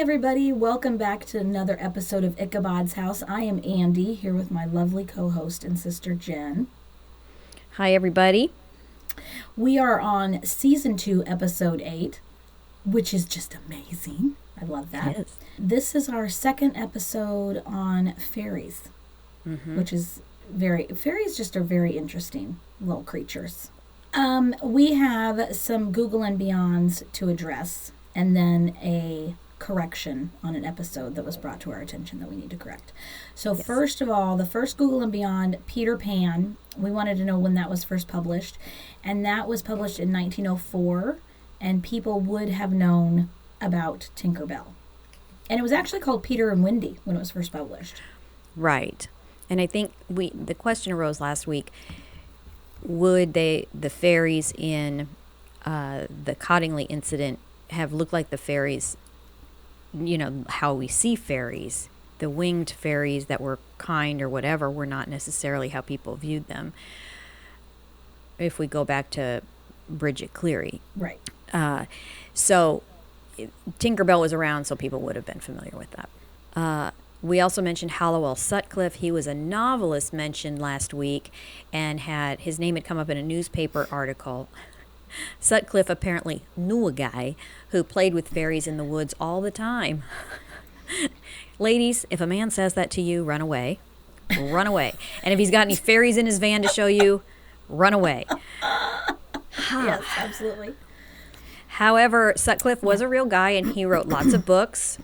everybody. Welcome back to another episode of Ichabod's House. I am Andy, here with my lovely co-host and sister Jen. Hi, everybody. We are on Season 2, Episode 8, which is just amazing. I love that. It is. This is our second episode on fairies, which is fairies just are very interesting little creatures. We have some Google and Beyonds to address, and then a correction on an episode that was brought to our attention that we need to correct. So First of all, the first Google and Beyond, Peter Pan, we wanted to know when that was first published, and that was published in 1904, and people would have known about Tinkerbell. And it was actually called Peter and Wendy when it was first published. Right. And I think the question arose last week, would the fairies in the Cottingley Incident have looked like the fairies, how we see fairies? The winged fairies that were kind or whatever were not necessarily how people viewed them. If we go back to Bridget Cleary. Right. So Tinkerbell was around, so people would have been familiar with that. We also mentioned Hallowell Sutcliffe. He was a novelist mentioned last week, and his name had come up in a newspaper article. Sutcliffe apparently knew a guy who played with fairies in the woods all the time. Ladies, if a man says that to you, run away. Run away. And if he's got any fairies in his van to show you, run away. Yes, absolutely. However, Sutcliffe was a real guy, and he wrote lots of books.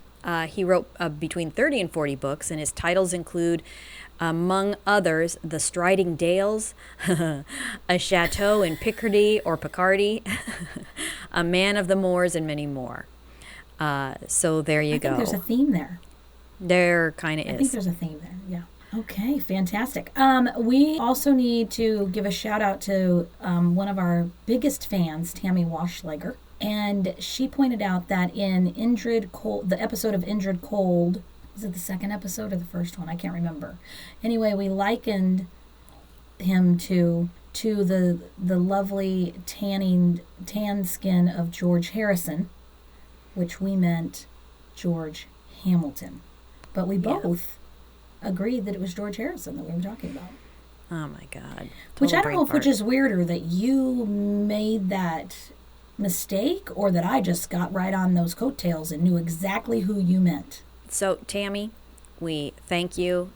He wrote between 30 and 40 books, and his titles include, among others, The Striding Dales, A Chateau in Picardy, A Man of the Moors, and many more. So there you go. I think there's a theme there. There kind of is. I think there's a theme there, yeah. Okay, fantastic. We also need to give a shout out to one of our biggest fans, Tammy Washleger. And she pointed out that in the episode of Indrid Cold, was it the second episode or the first one? I can't remember. Anyway, we likened him to the lovely tan skin of George Harrison, which we meant George Hamilton. But we both agreed that it was George Harrison that we were talking about. Oh my God. Which I don't know which is weirder, that you made that mistake or that I just got right on those coattails and knew exactly who you meant. So, Tammy, we thank you.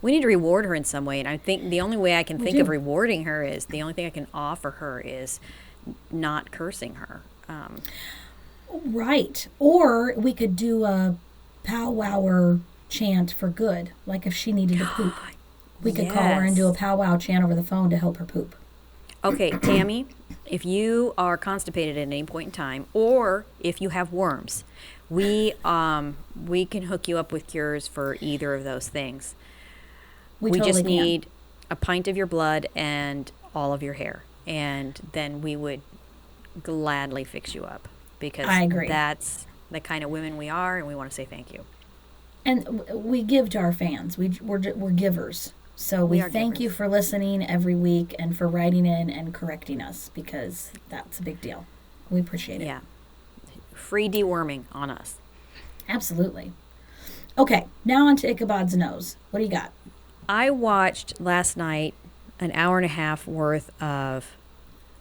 We need to reward her in some way, and I think the only way I can think of rewarding her is, the only thing I can offer her is not cursing her. Right. Or we could do a powwower chant for good, like if she needed to poop. We could call her and do a powwow chant over the phone to help her poop. Okay, Tammy, if you are constipated at any point in time, or if you have worms, we can hook you up with cures for either of those things. We totally just need a pint of your blood and all of your hair, and then we would gladly fix you up, because I agree. That's the kind of women we are, and we want to say thank you. And we give to our fans. We're givers. So we thank you for listening every week and for writing in and correcting us, because that's a big deal. We appreciate it. Yeah. Free deworming on us. Absolutely. Okay, now on to Ichabod's Nose. What do you got? I watched last night an hour and a half worth of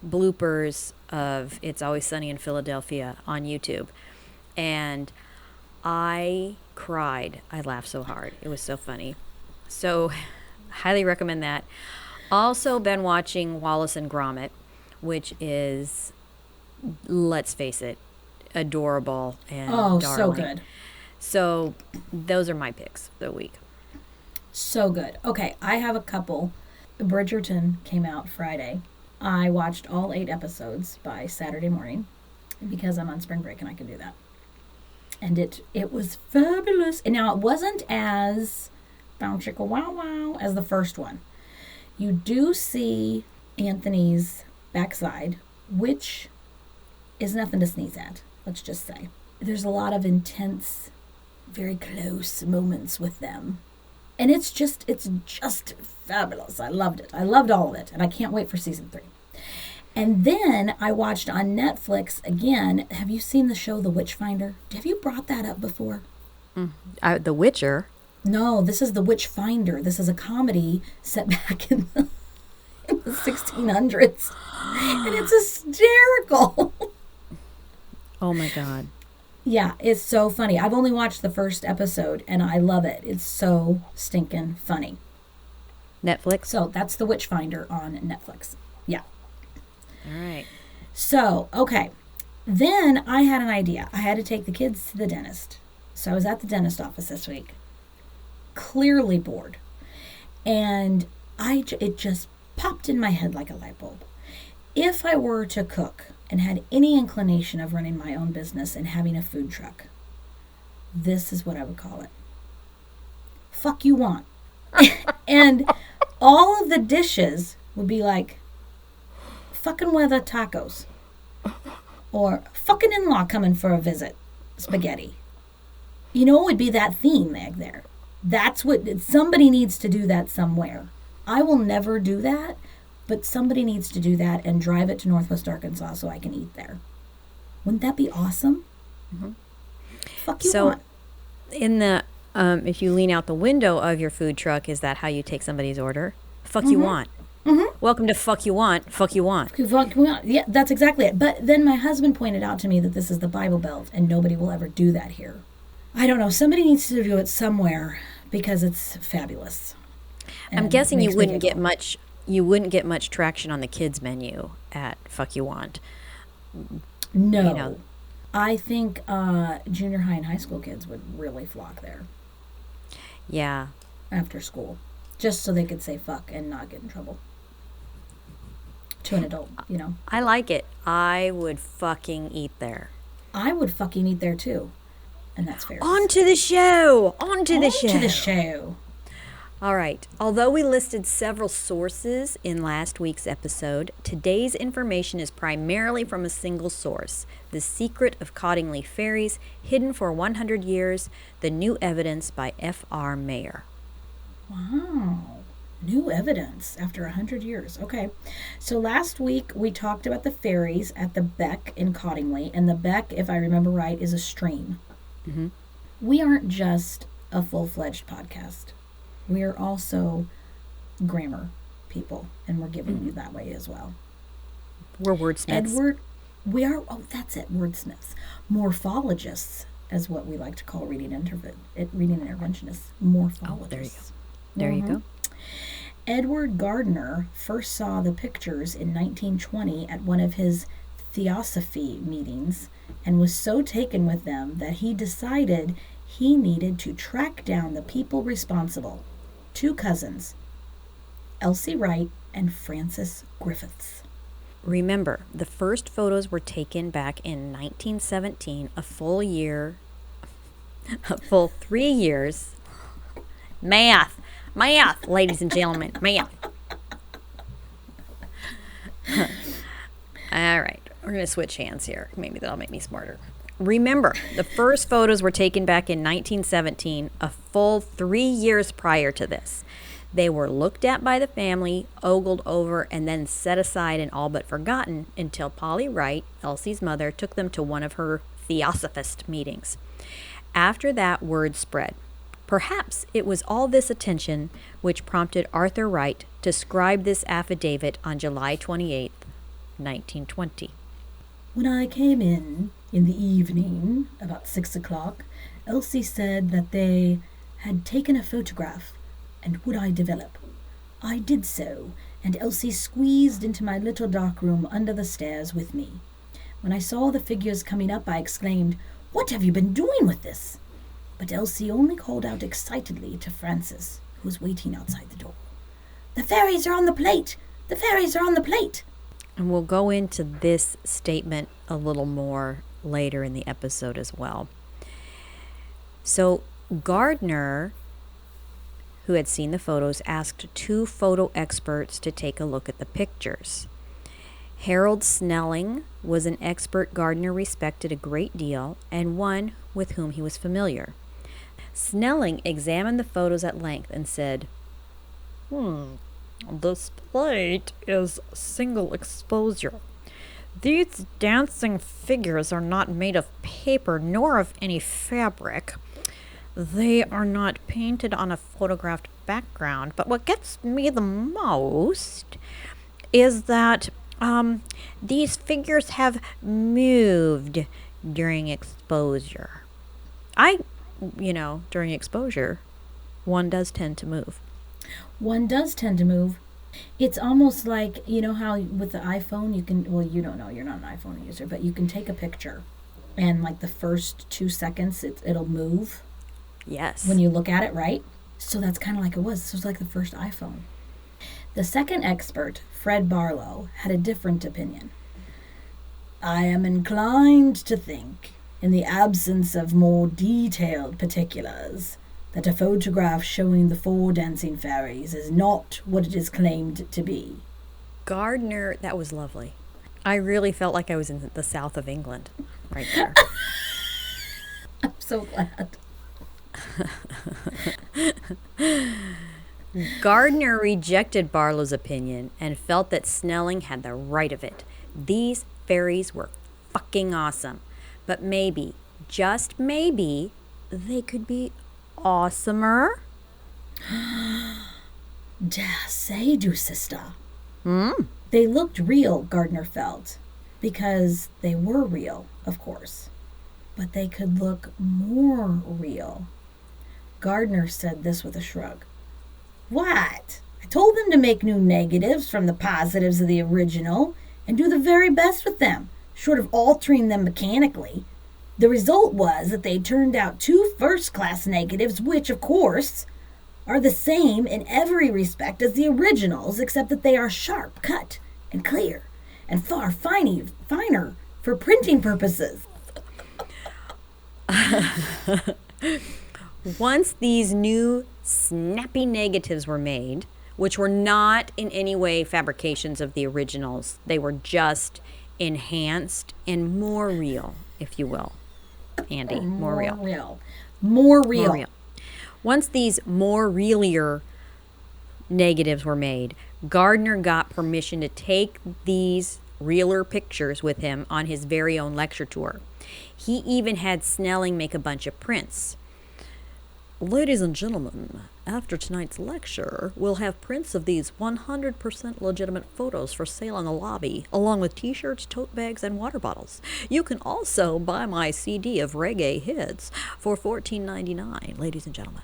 bloopers of It's Always Sunny in Philadelphia on YouTube. And I cried. I laughed so hard. It was so funny. So highly recommend that. Also been watching Wallace and Gromit, which is, let's face it, adorable and darling. So good. So those are my picks for the week. So good. Okay, I have a couple. Bridgerton came out Friday. I watched all 8 episodes by Saturday morning because I'm on spring break and I can do that. And it was fabulous. And now it wasn't as bow chicka wow wow as the first one. You do see Anthony's backside, which is nothing to sneeze at, let's just say. There's a lot of intense, very close moments with them. And it's just fabulous. I loved it. I loved all of it. And I can't wait for season 3. And then I watched on Netflix again. Have you seen the show The Witchfinder? Have you brought that up before? The Witcher. No, this is The Witchfinder. This is a comedy set back in the 1600s. And it's hysterical. Oh my God. Yeah, it's so funny. I've only watched the first episode and I love it. It's so stinking funny. Netflix? So that's The Witchfinder on Netflix. Yeah. All right. So, okay. Then I had an idea. I had to take the kids to the dentist. So I was at the dentist office this week. Clearly bored. And it just popped in my head like a light bulb. If I were to cook and had any inclination of running my own business and having a food truck, this is what I would call it. Fuck you want. And all of the dishes would be like fucking weather tacos or fucking in-law coming for a visit spaghetti. You know, it would be that theme there. That's what somebody needs to do that somewhere. I will never do that, but somebody needs to do that and drive it to Northwest Arkansas so I can eat there. Wouldn't that be awesome? Mm-hmm. Fuck you want. In the if you lean out the window of your food truck, is that how you take somebody's order? Fuck you want. Mm-hmm. Welcome to fuck you want. Fuck you want. Yeah, that's exactly it. But then my husband pointed out to me that this is the Bible Belt and nobody will ever do that here. I don't know. Somebody needs to do it somewhere because it's fabulous. I'm guessing you wouldn't get much. You wouldn't get much traction on the kids menu at Fuck You Want. No, you know. I think junior high and high school kids would really flock there. Yeah. After school, just so they could say fuck and not get in trouble. To an adult, you know. I like it. I would fucking eat there. I would fucking eat there too. And that's fair. On to the show. On to the show. All right. Although we listed several sources in last week's episode, today's information is primarily from a single source, The Secret of Cottingley Fairies, Hidden for 100 Years, The New Evidence by F.R. Mayer. Wow. New evidence after 100 years. Okay. So last week we talked about the fairies at the Beck in Cottingley, and the Beck, if I remember right, is a stream. Mm-hmm. We aren't just a full-fledged podcast. We are also grammar people, and we're giving you that way as well. We're wordsmiths. We are, that's it, wordsmiths. Morphologists, as what we like to call reading interventionists. Morphologists. Oh, there you go. Edward Gardner first saw the pictures in 1920 at one of his theosophy meetings and was so taken with them that he decided he needed to track down the people responsible. 2 cousins, Elsie Wright and Frances Griffiths. Remember, the first photos were taken back in 1917, a full 3 years. Math, ladies and gentlemen, math. All right, we're going to switch hands here. Maybe that'll make me smarter. Remember, the first photos were taken back in 1917, a full 3 years prior to this. They were looked at by the family, ogled over, and then set aside and all but forgotten until Polly Wright, Elsie's mother, took them to one of her theosophist meetings. After that, word spread. Perhaps it was all this attention which prompted Arthur Wright to scribe this affidavit on July 28th, 1920. When I came in the evening, about 6 o'clock, Elsie said that they had taken a photograph, and would I develop? I did so, and Elsie squeezed into my little dark room under the stairs with me. When I saw the figures coming up, I exclaimed, "What have you been doing with this?" But Elsie only called out excitedly to Frances, who was waiting outside the door. "The fairies are on the plate! The fairies are on the plate!" And we'll go into this statement a little more later in the episode as well. So Gardner, who had seen the photos, asked 2 photo experts to take a look at the pictures. Harold Snelling was an expert Gardner respected a great deal and one with whom he was familiar. Snelling examined the photos at length and said, This plate is single exposure. These dancing figures are not made of paper nor of any fabric. They are not painted on a photographed background. But what gets me the most is that these figures have moved during exposure. During exposure, one does tend to move. One does tend to move. It's almost like, you know how with the iPhone you can, well, you don't know, you're not an iPhone user, but you can take a picture and like the first 2 seconds it'll move Yes. when you look at it, right? So that's kind of like it was. This was like the first iPhone. The second expert, Fred Barlow, had a different opinion. I am inclined to think, in the absence of more detailed particulars, that a photograph showing the 4 dancing fairies is not what it is claimed to be. Gardner, that was lovely. I really felt like I was in the south of England right there. I'm so glad. Gardner rejected Barlow's opinion and felt that Snelling had the right of it. These fairies were fucking awesome. But maybe, just maybe, they could be awesomer. Dare say, du sister. They looked real, Gardner felt, because they were real, of course. But they could look more real. Gardner said this with a shrug. What? I told them to make new negatives from the positives of the original and do the very best with them, short of altering them mechanically. The result was that they turned out 2 first-class negatives, which, of course, are the same in every respect as the originals, except that they are sharp cut and clear and far finer for printing purposes. Once these new snappy negatives were made, which were not in any way fabrications of the originals, they were just enhanced and more real, if you will. Andy, more real. More real. Once these more realier negatives were made, Gardner got permission to take these realer pictures with him on his very own lecture tour. He even had Snelling make a bunch of prints. Ladies and gentlemen, after tonight's lecture, we'll have prints of these 100% legitimate photos for sale in the lobby, along with t-shirts, tote bags, and water bottles. You can also buy my CD of reggae hits for $14.99, ladies and gentlemen.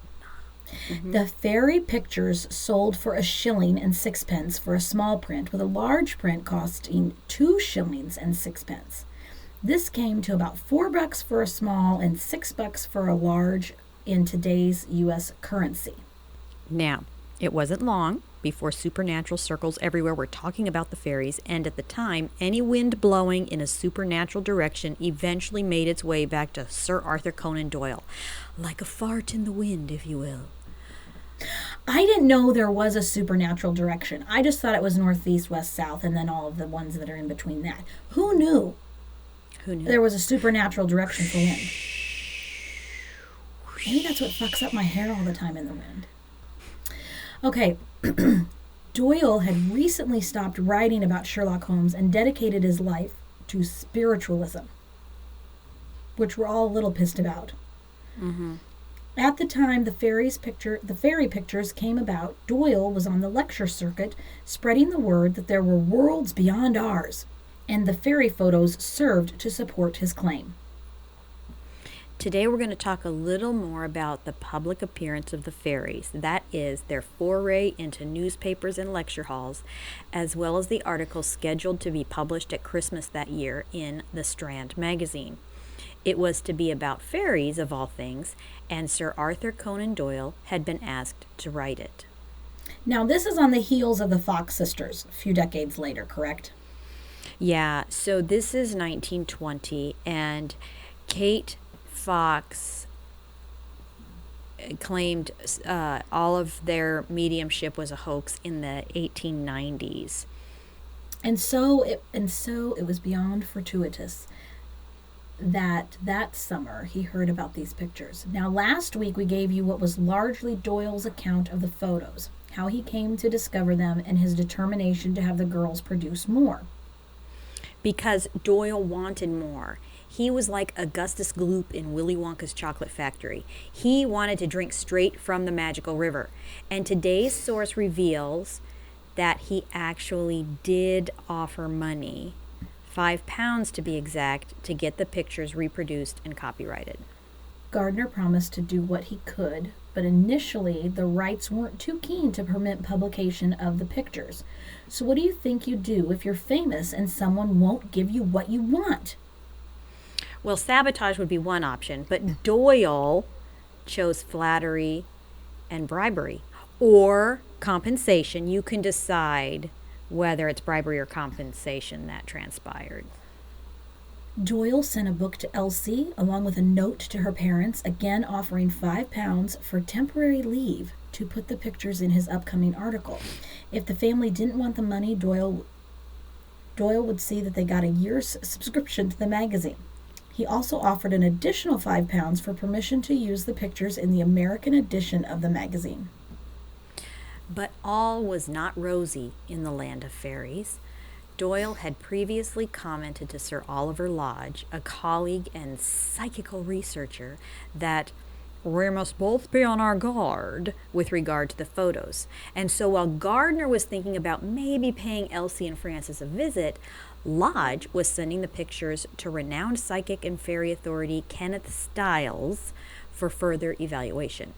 The fairy pictures sold for 1 shilling and 6 pence for a small print, with a large print costing 2 shillings and 6 pence. This came to about $4 for a small and $6 for a large in today's U.S. currency. Now, it wasn't long before supernatural circles everywhere were talking about the fairies, and at the time, any wind blowing in a supernatural direction eventually made its way back to Sir Arthur Conan Doyle, like a fart in the wind, if you will. I didn't know there was a supernatural direction. I just thought it was northeast, west, south, and then all of the ones that are in between that. Who knew? Who knew? There was a supernatural direction for wind. Maybe that's what fucks up my hair all the time in the wind. Okay, Doyle had recently stopped writing about Sherlock Holmes and dedicated his life to spiritualism, which we're all a little pissed about. Mm-hmm. At the time the fairy pictures came about, Doyle was on the lecture circuit spreading the word that there were worlds beyond ours, and the fairy photos served to support his claim. Today we're going to talk a little more about the public appearance of the fairies. That is, their foray into newspapers and lecture halls, as well as the articles scheduled to be published at Christmas that year in the Strand magazine. It was to be about fairies, of all things, and Sir Arthur Conan Doyle had been asked to write it. Now, this is on the heels of the Fox sisters, a few decades later, correct? Yeah, so this is 1920, and Kate Fox claimed all of their mediumship was a hoax in the 1890s. And so it was beyond fortuitous that summer he heard about these pictures. Now, last week we gave you what was largely Doyle's account of the photos, how he came to discover them, and his determination to have the girls produce more. Because Doyle wanted more. He was like Augustus Gloop in Willy Wonka's Chocolate Factory. He wanted to drink straight from the magical river. And today's source reveals that he actually did offer money, £5 to be exact, to get the pictures reproduced and copyrighted. Gardner promised to do what he could, but initially the rights weren't too keen to permit publication of the pictures. So what do you think you do if you're famous and someone won't give you what you want? Well, sabotage would be one option, but Doyle chose flattery and bribery. Or compensation. You can decide whether it's bribery or compensation that transpired. Doyle sent a book to Elsie along with a note to her parents, again offering £5 for temporary leave to put the pictures in his upcoming article. If the family didn't want the money, Doyle would see that they got a year's subscription to the magazine. He also offered an additional £5 for permission to use the pictures in the American edition of the magazine. But all was not rosy in the land of fairies. Doyle had previously commented to Sir Oliver Lodge, a colleague and psychical researcher, that we must both be on our guard with regard to the photos. And so while Gardner was thinking about maybe paying Elsie and Francis a visit, Lodge was sending the pictures to renowned psychic and fairy authority Kenneth Styles for further evaluation.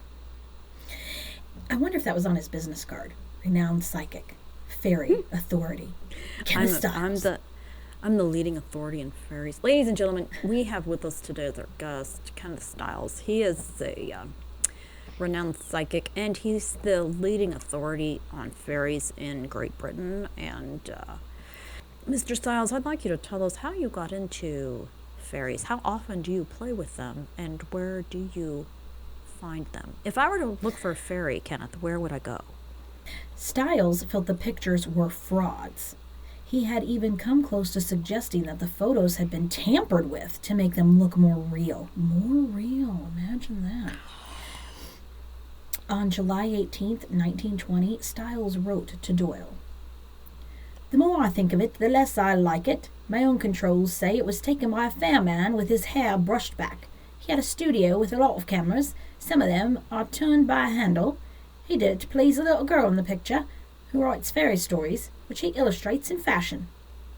I wonder if that was on his business card. Renowned psychic, fairy authority. Kenneth Styles. I'm the leading authority in fairies. Ladies and gentlemen, we have with us today as our guest Kenneth Styles. He is a renowned psychic, and he's the leading authority on fairies in Great Britain. And Mr. Styles, I'd like you to tell us how you got into fairies. How often do you play with them, and where do you find them? If I were to look for a fairy, Kenneth, where would I go? Styles felt the pictures were frauds. He had even come close to suggesting that the photos had been tampered with to make them look more real. More real, imagine that. On July 18th, 1920, Styles wrote to Doyle, "The more I think of it, the less I like it. My own controls say it was taken by a fair man with his hair brushed back. He had a studio with a lot of cameras. Some of them are turned by a handle. He did it to please a little girl in the picture, who writes fairy stories, which he illustrates in fashion."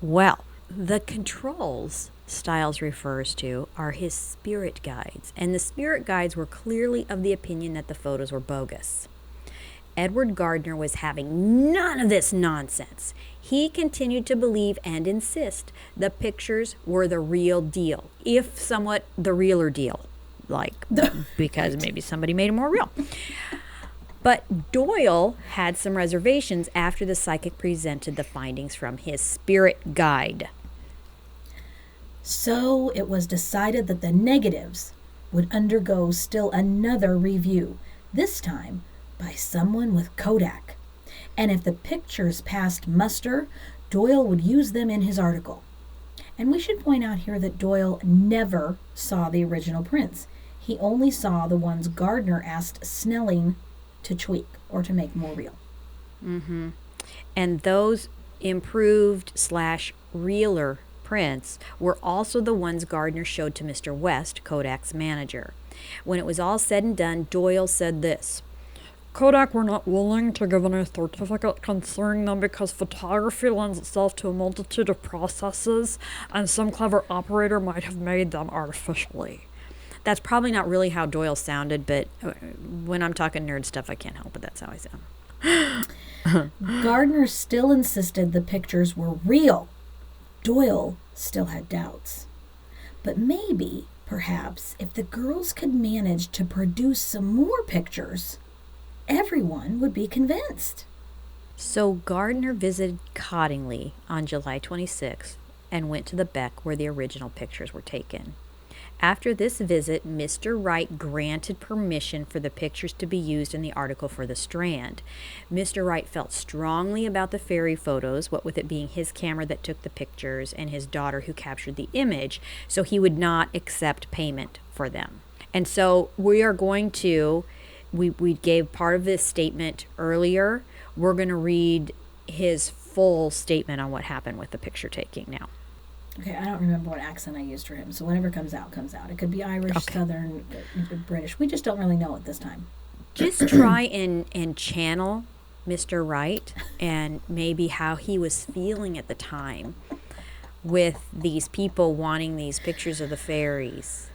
Well, the controls Styles refers to are his spirit guides, and the spirit guides were clearly of the opinion that the photos were bogus. Edward Gardner was having none of this nonsense. He continued to believe and insist the pictures were the real deal, if somewhat the realer deal, because maybe somebody made it more real. But Doyle had some reservations after the psychic presented the findings from his spirit guide. So it was decided that the negatives would undergo still another review, this time by someone with Kodak. And if the pictures passed muster, Doyle would use them in his article. And we should point out here that Doyle never saw the original prints. He only saw the ones Gardner asked Snelling to tweak or to make more real. Mm-hmm. And those improved/realer prints were also the ones Gardner showed to Mr. West, Kodak's manager. When it was all said and done, Doyle said this: Kodak were not willing to give any certificate concerning them because photography lends itself to a multitude of processes, and some clever operator might have made them artificially. That's probably not really how Doyle sounded, but when I'm talking nerd stuff, I can't help it. That's how I sound. Gardner still insisted the pictures were real. Doyle still had doubts. But maybe, perhaps, if the girls could manage to produce some more pictures, everyone would be convinced. So Gardner visited Cottingley on July 26th and went to the beck where the original pictures were taken. After this visit, Mr. Wright granted permission for the pictures to be used in the article for the Strand. Mr. Wright felt strongly about the fairy photos, what with it being his camera that took the pictures and his daughter who captured the image, so he would not accept payment for them. And so we are going to, we gave part of this statement earlier. We're going to read his full statement on what happened with the picture taking now. Okay, I don't remember what accent I used for him, so whatever comes out, comes out. It could be Irish, Southern, British. We just don't really know at this time. Just try and channel Mr. Wright and maybe how he was feeling at the time with these people wanting these pictures of the fairies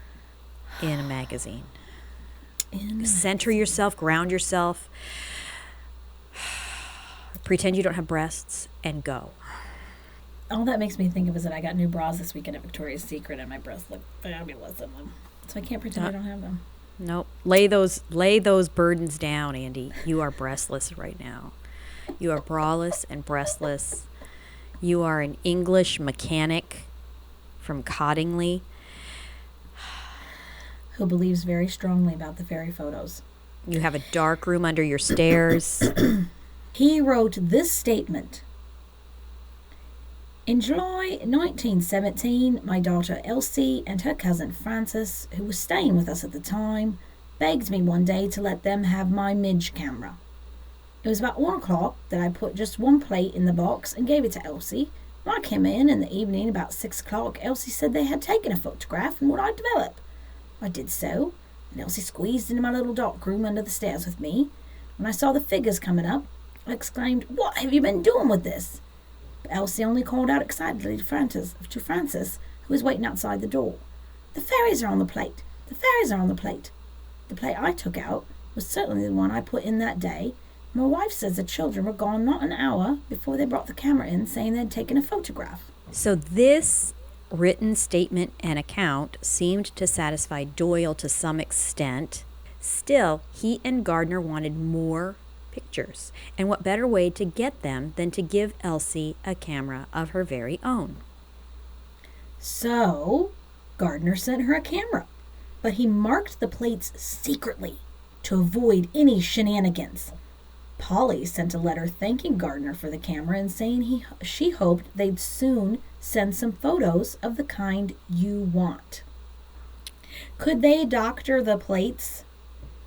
in a magazine. Center yourself, ground yourself, pretend you don't have breasts, and go. All that makes me think of is that I got new bras this weekend at Victoria's Secret and my breasts look fabulous in them. So I can't pretend I don't have them. Nope. Lay those burdens down, Andy. You are breastless right now. You are braless and breastless. You are an English mechanic from Cottingley who believes very strongly about the fairy photos. You have a dark room under your stairs. He wrote this statement. In July 1917, my daughter Elsie and her cousin Frances, who was staying with us at the time, begged me one day to let them have my Midge camera. It was about 1 o'clock that I put just one plate in the box and gave it to Elsie. When I came in the evening about 6 o'clock, Elsie said they had taken a photograph and would I develop. I did so, and Elsie squeezed into my little dark room under the stairs with me. When I saw the figures coming up, I exclaimed, "What have you been doing with this?" But Elsie only called out excitedly to Frances, who was waiting outside the door. "The fairies are on the plate! The fairies are on the plate!" The plate I took out was certainly the one I put in that day. My wife says the children were gone not an hour before they brought the camera in, saying they'd taken a photograph. So this written statement and account seemed to satisfy Doyle to some extent. Still, he and Gardner wanted more pictures. And what better way to get them than to give Elsie a camera of her very own? So, Gardner sent her a camera, but he marked the plates secretly to avoid any shenanigans. Polly sent a letter thanking Gardner for the camera and saying she hoped they'd soon send some photos of the kind you want. Could they doctor the plates?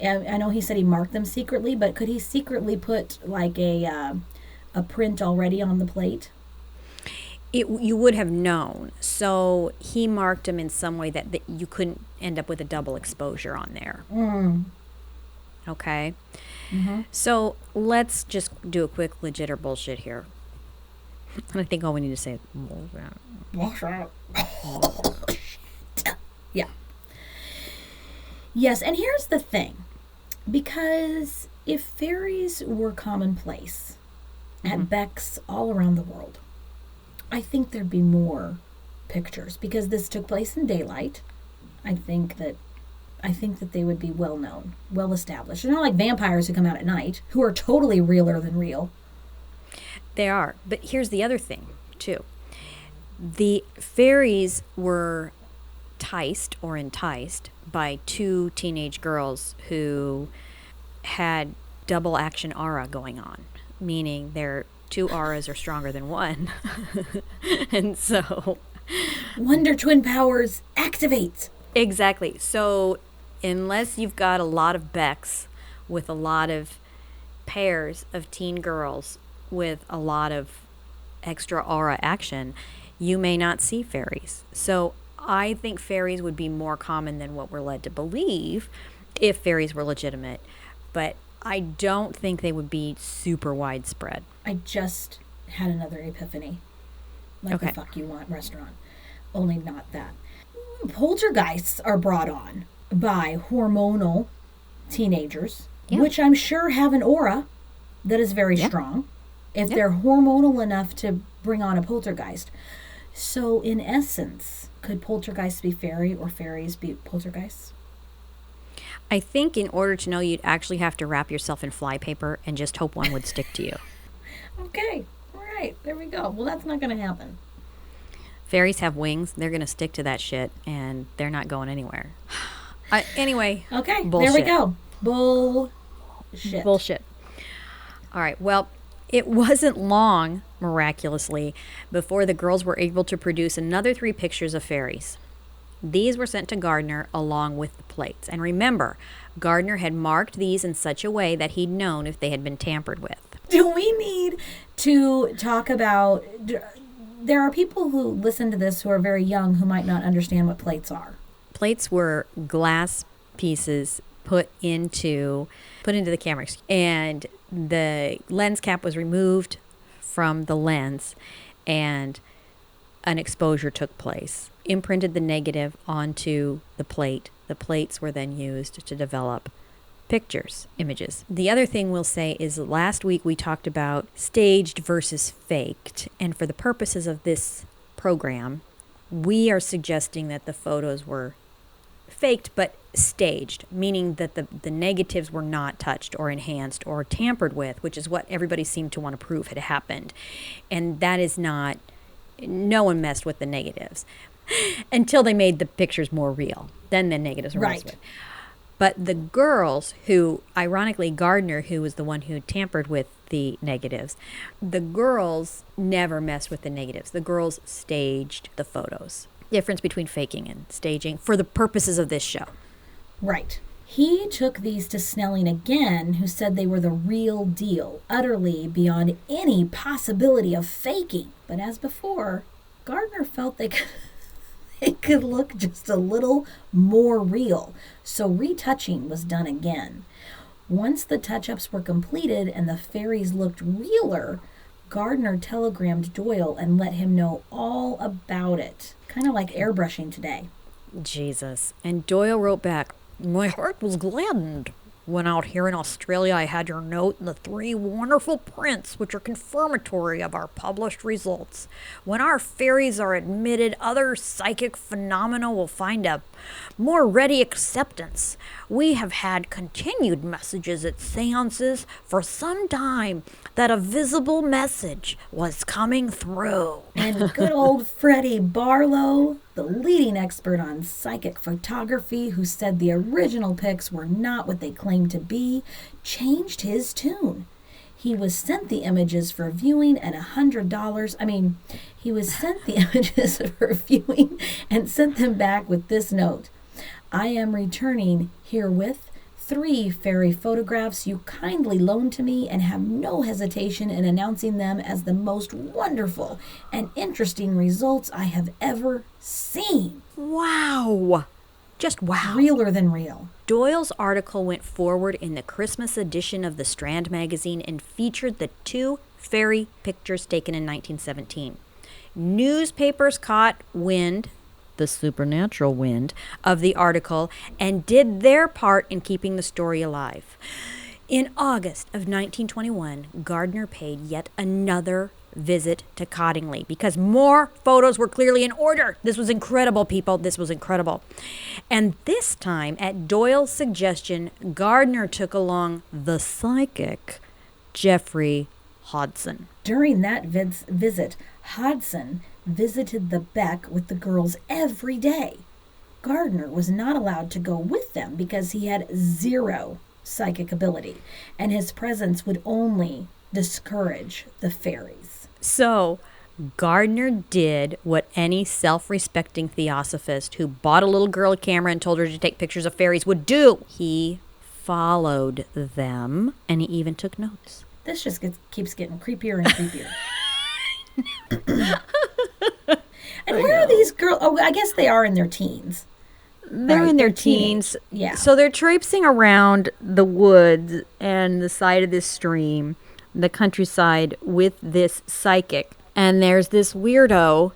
I know he said he marked them secretly, but could he secretly put like a print already on the plate? You would have known. So he marked them in some way that you couldn't end up with a double exposure on there. Okay? Mm-hmm. So let's just do a quick legit or bullshit here. And I think all we need to say is bullshit. Yeah. Yes, and here's the thing. Because if fairies were commonplace at Beck's all around the world, I think there'd be more pictures. Because this took place in daylight, I think that they would be well known, well established. They're not like vampires who come out at night, who are totally realer than real. They are. But here's the other thing, too. The fairies were enticed by 2 teenage girls who had double action aura going on, meaning their 2 auras are stronger than one. And so Wonder Twin powers activate. Exactly. So unless you've got a lot of Becks with a lot of pairs of teen girls with a lot of extra aura action, you may not see fairies. So I think fairies would be more common than what we're led to believe if fairies were legitimate. But I don't think they would be super widespread. I just had another epiphany. Like Okay. the fuck you want restaurant. Only not that. Poltergeists are brought on by hormonal teenagers, which I'm sure have an aura that is very strong. If they're hormonal enough to bring on a poltergeist. So in essence, could poltergeists be fairy or fairies be poltergeists? I think in order to know, you'd actually have to wrap yourself in flypaper and just hope one would stick to you. Okay. All right. There we go. Well, that's not going to happen. Fairies have wings. They're going to stick to that shit, and they're not going anywhere. Anyway. Okay, bullshit. there we go. Bullshit. Bullshit. All right. Well, it wasn't long, miraculously, before the girls were able to produce another 3 pictures of fairies. These were sent to Gardner along with the plates. And remember, Gardner had marked these in such a way that he'd known if they had been tampered with. Do we need to talk about... There are people who listen to this who are very young who might not understand what plates are. Plates were glass pieces put into the camera, and the lens cap was removed from the lens, and an exposure took place. Imprinted the negative onto the plate. The plates were then used to develop pictures, images. The other thing we'll say is last week we talked about staged versus faked, and for the purposes of this program, we are suggesting that the photos were faked but staged, meaning that the negatives were not touched or enhanced or tampered with, which is what everybody seemed to want to prove had happened. And that is not, no one messed with the negatives until they made the pictures more real. Then the negatives were messed with. But the girls who, ironically, Gardner, who was the one who tampered with the negatives, the girls never messed with the negatives. The girls staged the photos. Difference between faking and staging for the purposes of this show. Right. He took these to Snelling again, who said they were the real deal, utterly beyond any possibility of faking. But as before, Gardner felt they could look just a little more real, so retouching was done again. Once the touch-ups were completed and the fairies looked realer, Gardner telegrammed Doyle and let him know all about it. Kind of like airbrushing today. Jesus. And Doyle wrote back, "My heart was gladdened when out here in Australia I had your note and the 3 wonderful prints which are confirmatory of our published results. When our fairies are admitted, other psychic phenomena will find a more ready acceptance. We have had continued messages at seances for some time that a visible message was coming through." And good old Freddie Barlow, the leading expert on psychic photography, who said the original pics were not what they claimed to be, changed his tune. He was sent the images for viewing at $100. He was sent the images for viewing and sent them back with this note: "I am returning herewith 3 fairy photographs you kindly loaned to me and have no hesitation in announcing them as the most wonderful and interesting results I have ever seen." Wow. Just wow. Realer than real. Doyle's article went forward in the Christmas edition of the Strand magazine and featured the 2 fairy pictures taken in 1917. Newspapers caught wind, the supernatural wind, of the article and did their part in keeping the story alive. In August of 1921, Gardner paid yet another visit to Cottingley because more photos were clearly in order. This was incredible, people. This was incredible. And this time, at Doyle's suggestion, Gardner took along the psychic Geoffrey Hodson. During that visit, Hodson visited the Beck with the girls every day. Gardner was not allowed to go with them because he had 0 psychic ability, and his presence would only discourage the fairies. So, Gardner did what any self-respecting theosophist who bought a little girl a camera and told her to take pictures of fairies would do. He followed them, and he even took notes. This just keeps getting creepier and creepier. And where are these girls? Oh, I guess they are in their teens. They're Right, in their they're teenage. teens. Yeah. So they're traipsing around the woods and the side of this stream, the countryside, with this psychic. And there's this weirdo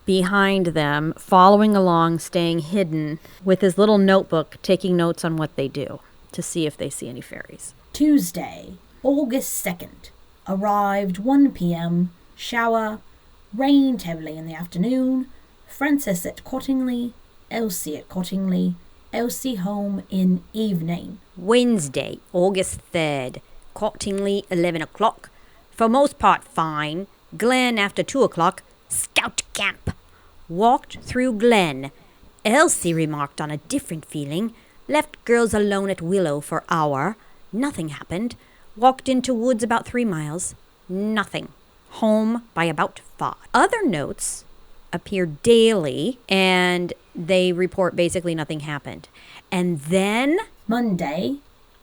behind them, following along, staying hidden, with his little notebook, taking notes on what they do to see if they see any fairies. Tuesday, August 2nd. Arrived 1 p.m. Shower. Rained heavily in the afternoon. Frances at Cottingley. Elsie at Cottingley. Elsie home in evening. Wednesday, August 3rd. Cottingley, 11 o'clock. For most part fine. Glen after 2 o'clock. Scout camp. Walked through Glen. Elsie remarked on a different feeling. Left girls alone at Willow for hour. Nothing happened. Walked into woods about 3 miles. Nothing. Home by about 5. Other notes appear daily, and they report basically nothing happened. And then Monday,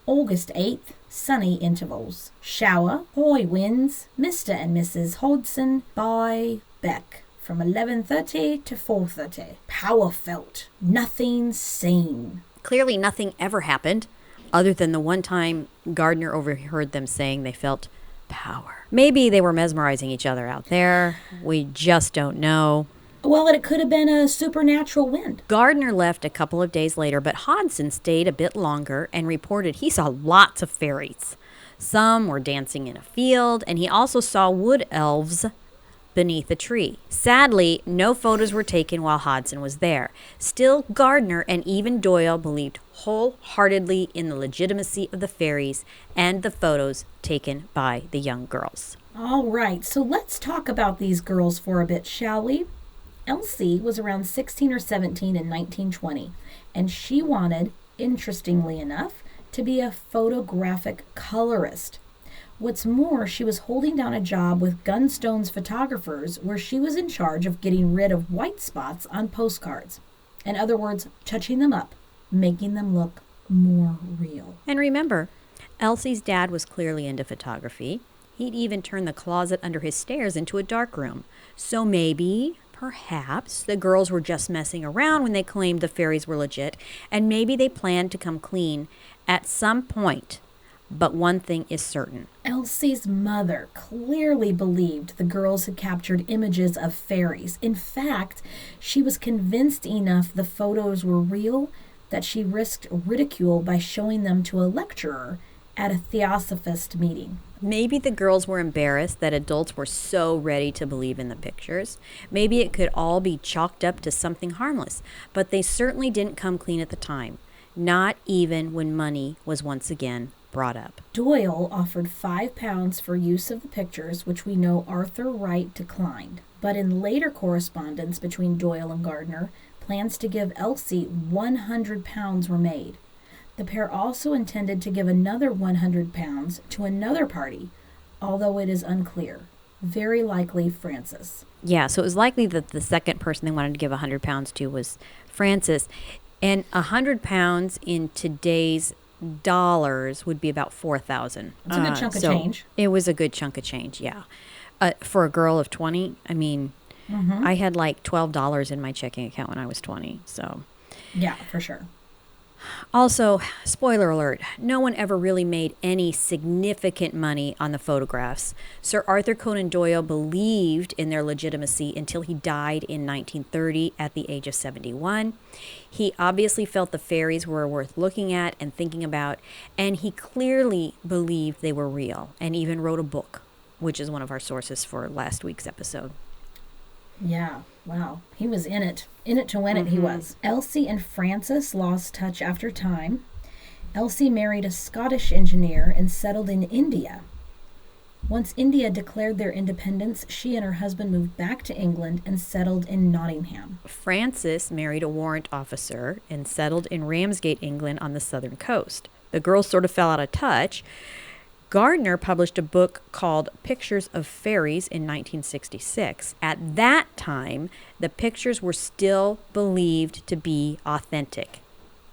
August 8th, sunny intervals. Shower, high winds, Mr. and Mrs. Hodson by Beck from 11:30 to 4:30. Power felt, nothing seen. clearly nothing ever happened other than the one time Gardner overheard them saying they felt power. Maybe they were mesmerizing each other out there. We just don't know. Well, it could have been a supernatural wind. Gardner left a couple of days later, but Hodson stayed a bit longer and reported he saw lots of fairies. Some were dancing in a field, and he also saw wood elves beneath a tree. Sadly, no photos were taken while Hodson was there. Still, Gardner and even Doyle believed wholeheartedly in the legitimacy of the fairies and the photos taken by the young girls. All right, so let's talk about these girls for a bit, shall we? Elsie was around 16 or 17 in 1920, and she wanted, interestingly enough, to be a photographic colorist. What's more, she was holding down a job with Gunstone's photographers where she was in charge of getting rid of white spots on postcards. In other words, touching them up, making them look more real. And remember, Elsie's dad was clearly into photography. He'd even turned the closet under his stairs into a dark room. So maybe, perhaps, the girls were just messing around when they claimed the fairies were legit, and maybe they planned to come clean at some point. But one thing is certain. Elsie's mother clearly believed the girls had captured images of fairies. In fact, she was convinced enough the photos were real that she risked ridicule by showing them to a lecturer at a theosophist meeting. Maybe the girls were embarrassed that adults were so ready to believe in the pictures. Maybe it could all be chalked up to something harmless, but they certainly didn't come clean at the time, not even when money was once again brought up. Doyle offered £5 for use of the pictures, which we know Arthur Wright declined. But in later correspondence between Doyle and Gardner, plans to give Elsie £100 were made. The pair also intended to give another £100 to another party, although it is unclear. Very likely Francis. Yeah, so it was likely that the second person they wanted to give £100 to was Francis. And £100 in today's dollars would be about 4,000. It's a good chunk of change. It was a good chunk of change, yeah. For a girl of 20, I mean, I had like $12 in my checking account when I was 20, so. Yeah, for sure. Also, spoiler alert, no one ever really made any significant money on the photographs. Sir Arthur Conan Doyle believed in their legitimacy until he died in 1930 at the age of 71. He obviously felt the fairies were worth looking at and thinking about, and he clearly believed they were real, and even wrote a book, which is one of our sources for last week's episode. Yeah, wow. He was in it. In it to win it, he was. Elsie and Francis lost touch after time. Elsie married a Scottish engineer and settled in India. Once India declared their independence, she and her husband moved back to England and settled in Nottingham. Francis married a warrant officer and settled in Ramsgate, England on the southern coast. The girls sort of fell out of touch. Gardner published a book called Pictures of Fairies in 1966. At that time, the pictures were still believed to be authentic.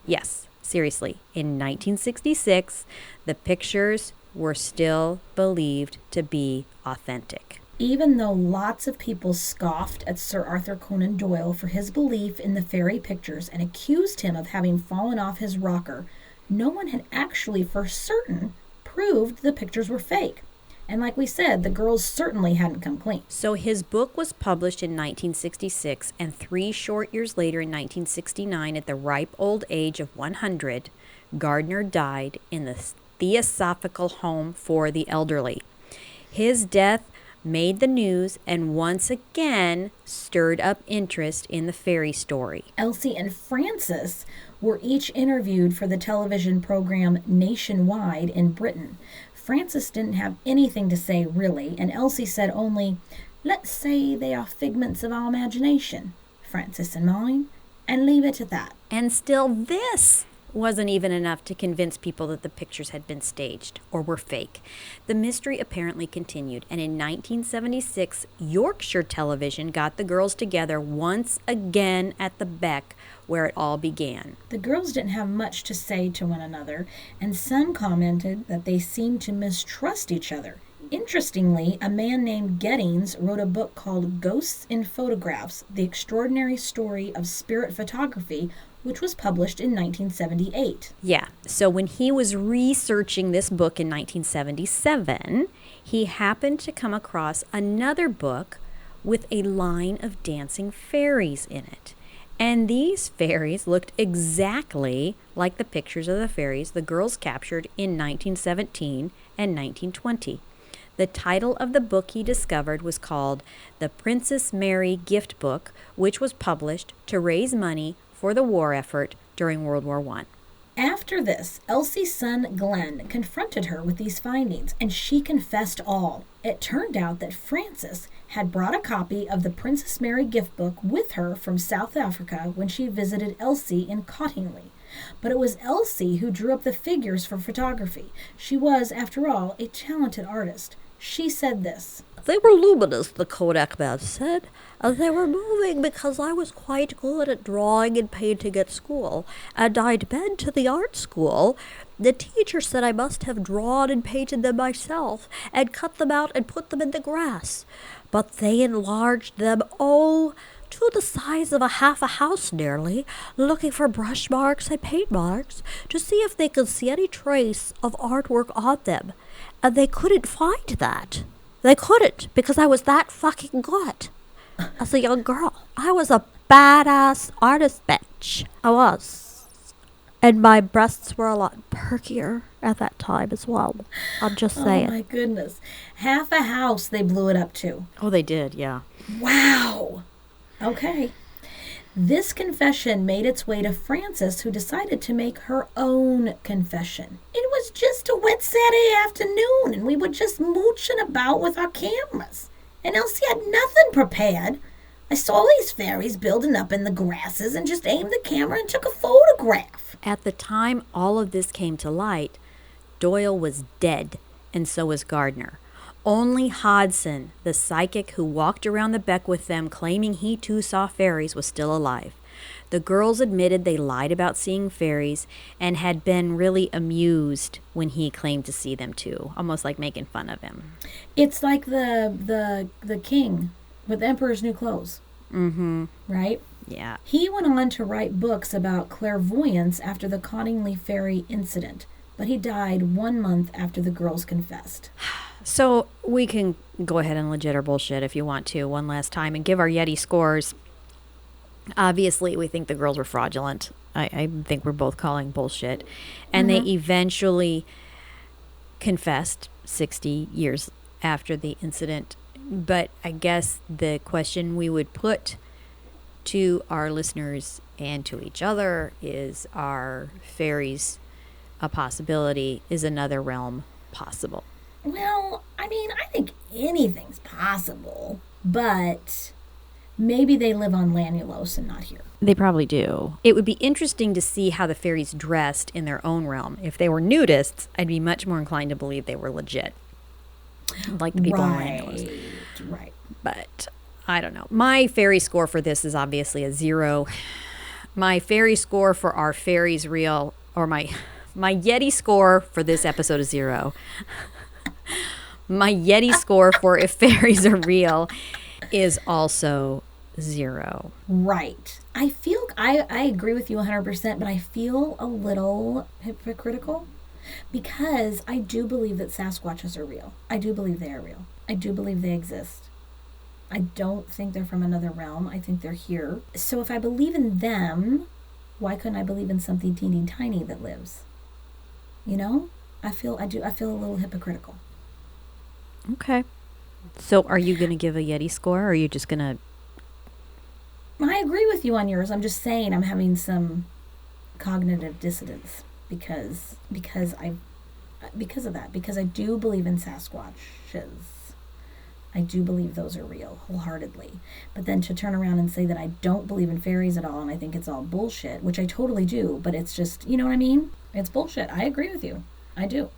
Yes, seriously, in 1966, the pictures were still believed to be authentic. Even though lots of people scoffed at Sir Arthur Conan Doyle for his belief in the fairy pictures and accused him of having fallen off his rocker, no one had actually for certain proved the pictures were fake. And like we said, the girls certainly hadn't come clean. So his book was published in 1966, and 3 short years later in 1969, at the ripe old age of 100, Gardner died in the Theosophical Home for the Elderly. His death made the news and once again stirred up interest in the fairy story. Elsie and Francis were each interviewed for the television program Nationwide in Britain. Francis didn't have anything to say really, and Elsie said only, "Let's say they are figments of our imagination." Frances in mind and leave it at that. And still, this wasn't even enough to convince people that the pictures had been staged or were fake. The mystery apparently continued, and in 1976, Yorkshire Television got the girls together once again at the Beck, where it all began. The girls didn't have much to say to one another, and some commented that they seemed to mistrust each other. Interestingly, a man named Gettings wrote a book called Ghosts in Photographs, The Extraordinary Story of Spirit Photography, which was published in 1978. Yeah, so when he was researching this book in 1977, he happened to come across another book with a line of dancing fairies in it. And these fairies looked exactly like the pictures of the fairies the girls captured in 1917 and 1920. The title of the book he discovered was called The Princess Mary Gift Book, which was published to raise money for the war effort during World War I. After this, Elsie's son Glenn confronted her with these findings, and she confessed all. It turned out that Frances had brought a copy of the Princess Mary Gift Book with her from South Africa when she visited Elsie in Cottingley. But it was Elsie who drew up the figures for photography. She was, after all, a talented artist. She said this: They were luminous, the Kodak man said. They were moving because I was quite good at drawing and painting at school, and I'd been to the art school. The teacher said I must have drawn and painted them myself, and cut them out and put them in the grass. But they enlarged them, to the size of half a house nearly, looking for brush marks and paint marks to see if they could see any trace of artwork on them. And they couldn't find that. They couldn't, because I was that fucking good. As a young girl, I was a badass artist bitch. I was. And my breasts were a lot perkier at that time as well. I'm just saying. Oh my goodness. Half a house they blew it up to. Oh, they did, yeah. Wow. Okay. This confession made its way to Frances, who decided to make her own confession. It was just a wet Saturday afternoon, and we were just mooching about with our cameras. And Elsie had nothing prepared. I saw these fairies building up in the grasses and just aimed the camera and took a photograph. At the time all of this came to light, Doyle was dead, and so was Gardner. Only Hodson, the psychic who walked around the Beck with them claiming he too saw fairies, was still alive. The girls admitted they lied about seeing fairies and had been really amused when he claimed to see them too, almost like making fun of him. It's like the king with Emperor's New Clothes. Mm-hmm. Right? Yeah. He went on to write books about clairvoyance after the Cottingley Fairy Incident, but he died 1 month after the girls confessed. So we can go ahead and legit or bullshit if you want to one last time and give our Yeti scores. Obviously, we think the girls were fraudulent. I think we're both calling bullshit. And they eventually confessed 60 years after the incident. But I guess the question we would put to our listeners and to each other is, are fairies a possibility? Is another realm possible? Well, I mean, I think anything's possible, but maybe they live on Lanulos and not here. They probably do. It would be interesting to see how the fairies dressed in their own realm. If they were nudists, I'd be much more inclined to believe they were legit. Like the people in Lanulos. Right. But I don't know. My fairy score for this is obviously a 0. My fairy score for our fairies real, or my Yeti score for this episode is 0. My Yeti score for if fairies are real is also 0. Right. I feel, I agree with you 100%, but I feel a little hypocritical because I do believe that Sasquatches are real. I do believe they are real. I do believe they exist. I don't think they're from another realm. I think they're here. So if I believe in them, why couldn't I believe in something teeny tiny that lives? You know? I feel a little hypocritical. Okay. So are you going to give a Yeti score, or are you just going to... I agree with you on yours. I'm just saying I'm having some cognitive dissonance because of that. Because I do believe in Sasquatches. I do believe those are real, wholeheartedly. But then to turn around and say that I don't believe in fairies at all and I think it's all bullshit, which I totally do, but it's just, you know what I mean? It's bullshit. I agree with you. I do.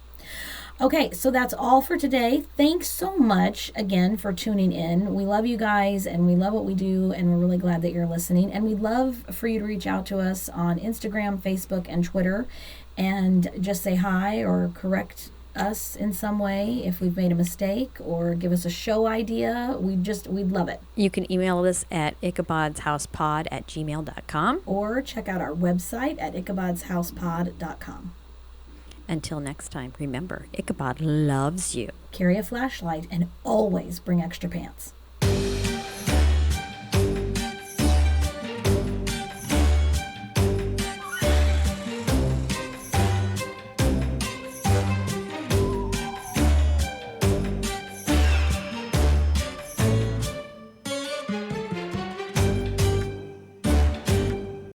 Okay, so that's all for today. Thanks so much again for tuning in. We love you guys and we love what we do, and we're really glad that you're listening. And we'd love for you to reach out to us on Instagram, Facebook, and Twitter and just say hi or correct us in some way if we've made a mistake, or give us a show idea. We'd love it. You can email us at ichabod'shousepod@gmail.com. Or check out our website at ichabod'shousepod.com. Until next time, remember, Ichabod loves you. Carry a flashlight and always bring extra pants.